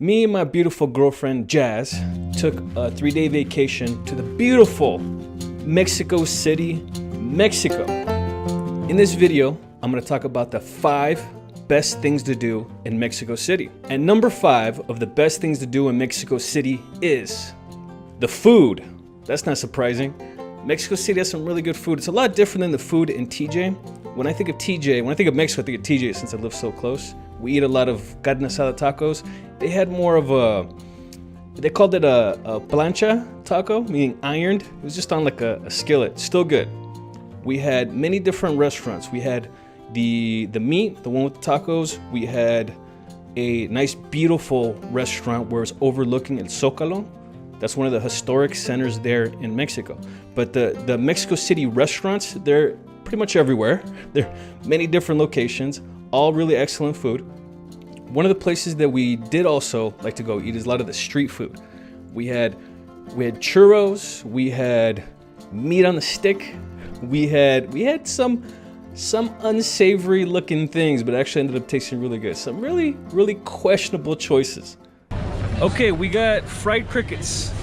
Me and my beautiful girlfriend, Jazz, took a 3-day vacation to the beautiful Mexico City, Mexico. In this video, I'm gonna talk about the 5 best things to do in Mexico City. And number 5 of the best things to do in Mexico City is the food. That's not surprising. Mexico City has some really good food. It's a lot different than the food in TJ. When I think of Mexico, I think of TJ since I live so close. We eat a lot of carne asada tacos. They had more of they called it a plancha taco, meaning ironed. It was just on like a skillet, still good. We had many different restaurants. We had the meat, the one with the tacos. We had a nice, beautiful restaurant where it's overlooking El Zocalo. That's one of the historic centers there in Mexico. But the Mexico City restaurants, they're pretty much everywhere. There are many different locations, all really excellent food. One of the places that we did also like to go eat is a lot of the street food. We had churros, we had meat on the stick, we had some unsavory looking things, but actually ended up tasting really good. Some really, really questionable choices. Okay, we got fried crickets.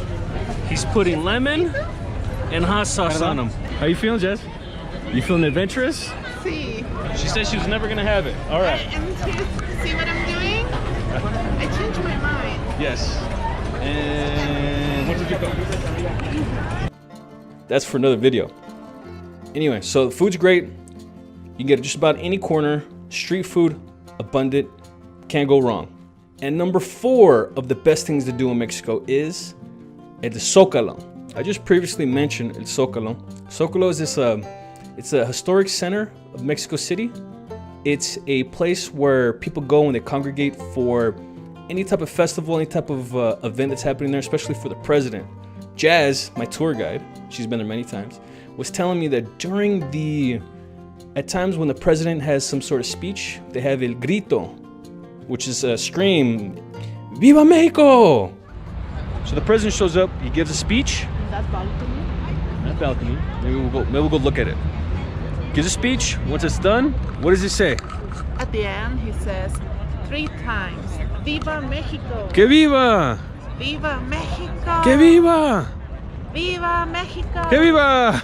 He's putting lemon and hot sauce on them. How you feeling, Jess? You feeling adventurous? See. She said she was never gonna have it. All right. See what I'm doing? I changed my mind. Yes. And what did you go? That's for another video. Anyway, so the food's great. You can get it just about any corner. Street food, abundant, can't go wrong. And number 4 of the best things to do in Mexico is El Zocalo. I just previously mentioned El Zocalo. Zocalo is it's a historic center of Mexico City. It's a place where people go and they congregate for any type of festival, any type of event that's happening there, especially for the president. Jazz, my tour guide, she's been there many times, was telling me that at times when the president has some sort of speech, they have El Grito, which is a scream, Viva Mexico! So the president shows up, he gives a speech. That balcony? That balcony. Maybe we'll go look at it. Gives a speech. Once it's done, what does he say? At the end, he says 3 times, Viva Mexico! Que viva! Viva Mexico! Que viva! Viva Mexico! Que viva!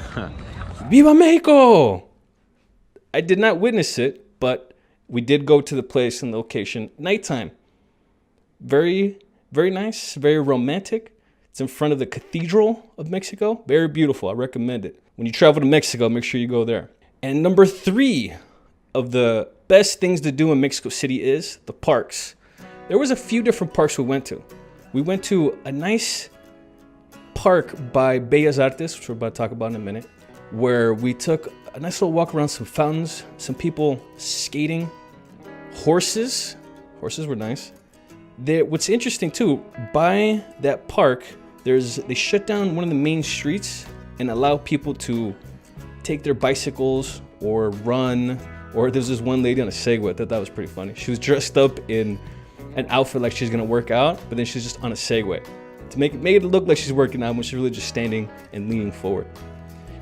Viva Mexico! I did not witness it, but we did go to the place and the location. Nighttime. Very, very nice, very romantic. It's in front of the Cathedral of Mexico. Very beautiful. I recommend it. When you travel to Mexico, make sure you go there. And number 3 of the best things to do in Mexico City is the parks. There was a few different parks we went to. We went to a nice park by Bellas Artes, which we're about to talk about in a minute, where we took a nice little walk around some fountains, some people skating, horses. Horses were nice. What's interesting too, by that park, they shut down one of the main streets and allow people to take their bicycles or run. Or there's this one lady on a Segway. I thought that was pretty funny. She was dressed up in an outfit like she's gonna work out, but then she's just on a Segway to make it look like she's working out when she's really just standing and leaning forward.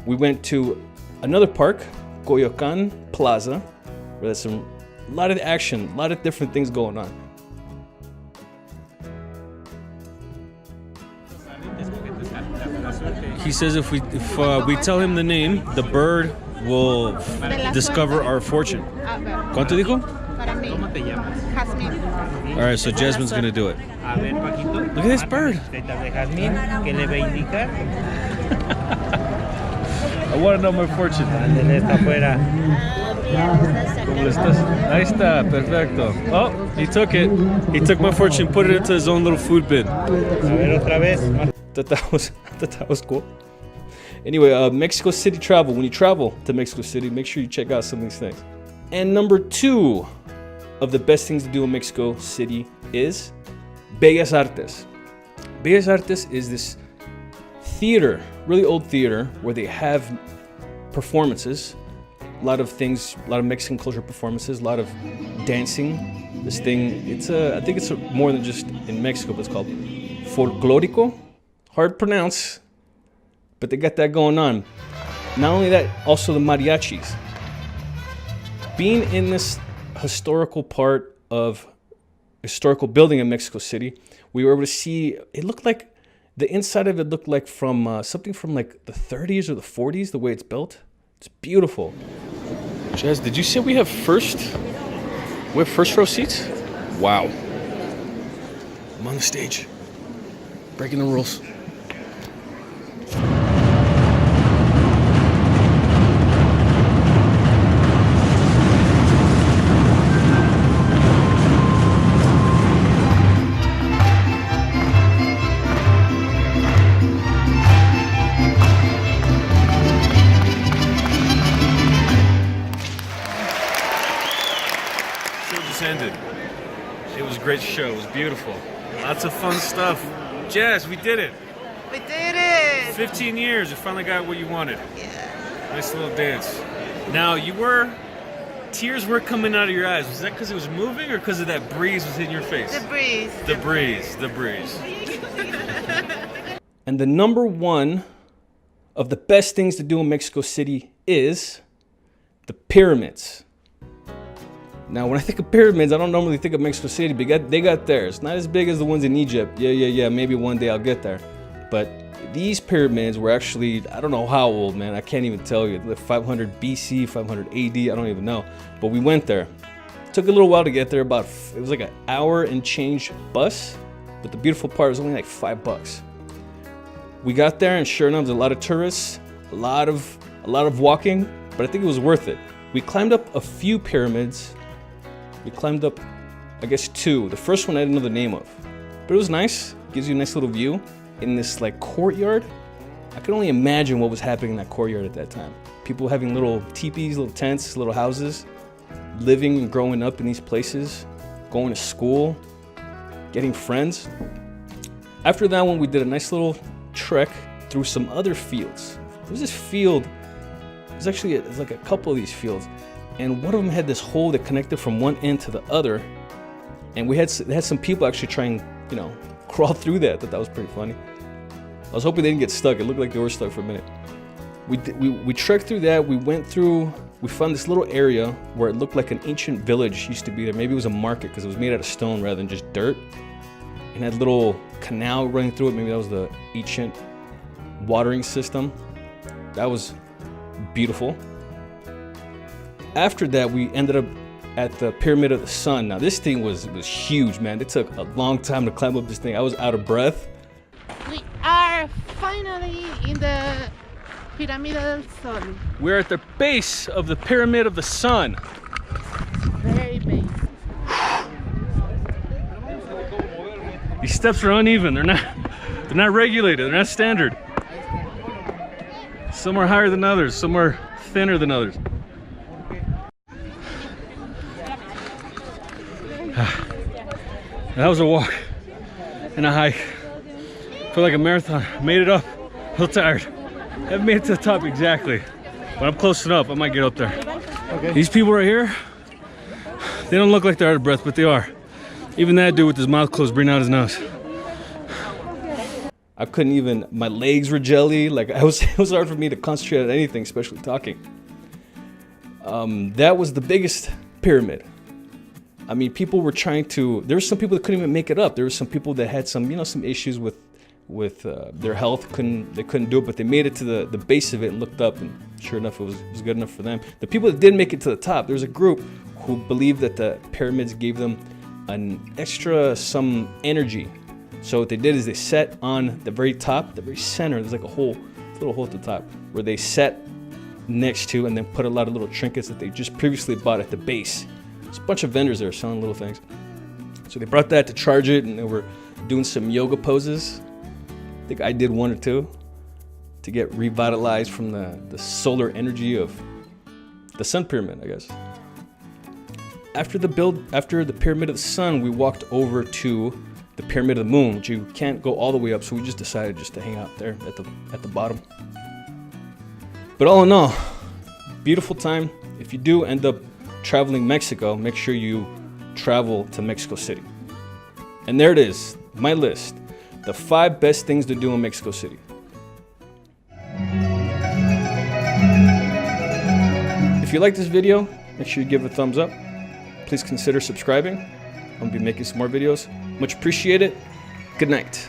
We went to another park, Coyoacan Plaza, where there's a lot of action, a lot of different things going on. He says if we tell him the name, the bird will discover our fortune. ¿Cuánto dijo? Para mí. Jasmine. All right, so Jasmine's gonna do it. Look at this bird. I want to know my fortune. ¿Cómo estás? Ahí está, perfecto. Oh, he took it. He took my fortune, put it into his own little food bin. That was cool. Anyway, Mexico City travel. When you travel to Mexico City, make sure you check out some of these things. And number 2 of the best things to do in Mexico City is Bellas Artes. Bellas Artes is this theater, really old theater, where they have performances, a lot of things, a lot of Mexican culture performances, a lot of dancing. This thing, I think it's more than just in Mexico, but it's called folklorico. Hard to pronounce, but they got that going on. Not only that, also the mariachis. Being in this historical part of historical building in Mexico City. We were able to see, it looked like, the inside of it looked like from something from like the 30s or the 40s, the way it's built. It's beautiful. Jazz, did you say we have first row seats? Wow. I'm on the stage, breaking the rules. Ended. It was a great show. It was beautiful. Lots of fun stuff. Jazz, we did it. We did it! 15 years. You finally got what you wanted. Yeah. Nice little dance. Now, tears were coming out of your eyes. Was that because it was moving or because of that breeze was hitting your face? The breeze. The breeze. And the number one of the best things to do in Mexico City is the pyramids. Now, when I think of pyramids, I don't normally think of Mexico City, but they got theirs. Not as big as the ones in Egypt. Yeah, maybe one day I'll get there. But these pyramids were actually, I don't know how old, man. I can't even tell you. Like 500 BC, 500 AD, I don't even know. But we went there. Took a little while to get there. It was like an hour and change bus. But the beautiful part was only like $5. We got there, and sure enough, there's a lot of tourists, a lot of walking, but I think it was worth it. We climbed up a few pyramids. We climbed up, I guess, 2. The first one I didn't know the name of, but it was nice. Gives you a nice little view in this like courtyard. I could only imagine what was happening in that courtyard at that time. People having little teepees, little tents, little houses, living and growing up in these places, going to school, getting friends. After that one, we did a nice little trek through some other fields. There was this field. There's like a couple of these fields. And one of them had this hole that connected from one end to the other. And they had some people actually trying, crawl through that. I thought that was pretty funny. I was hoping they didn't get stuck. It looked like they were stuck for a minute. We trekked through that. We found this little area where it looked like an ancient village used to be there. Maybe it was a market because it was made out of stone rather than just dirt. And had a little canal running through it. Maybe that was the ancient watering system. That was beautiful. After that, we ended up at the Pyramid of the Sun. Now, this thing was huge, man. It took a long time to climb up this thing. I was out of breath. We are finally in the Pyramid del Sol. We're at the base of the Pyramid of the Sun. Very base. These steps are uneven. They're not regulated. They're not standard. Some are higher than others. Some are thinner than others. That was a walk and a hike. Felt like a marathon. Made it up. A little tired. Haven't made it to the top exactly, but I'm close enough. I might get up there. Okay. These people right here, they don't look like they're out of breath, but they are. Even that dude with his mouth closed, breathing out his nose. I couldn't even. My legs were jelly. It was hard for me to concentrate on anything, especially talking. That was the biggest pyramid. I mean, people were trying to. There were some people that couldn't even make it up. There were some people that had some issues with their health. They couldn't do it, but they made it to the base of it and looked up, and sure enough, it was good enough for them. The people that did make it to the top, there was a group who believed that the pyramids gave them an extra some energy. So what they did is they sat on the very top, the very center. There's like a little hole at the top where they sat next to and then put a lot of little trinkets that they just previously bought at the base. There's a bunch of vendors there selling little things. So they brought that to charge it, and they were doing some yoga poses. I think I did one or two to get revitalized from the solar energy of the sun pyramid, I guess. After the Pyramid of the Sun, we walked over to the Pyramid of the Moon, which you can't go all the way up, so we just decided just to hang out there at the bottom. But all in all, beautiful time. If you do end up traveling Mexico, make sure you travel to Mexico City. And there it is, my list. The 5 best things to do in Mexico City. If you like this video, make sure you give it a thumbs up. Please consider subscribing. I'm gonna be making some more videos. Much appreciated. Good night.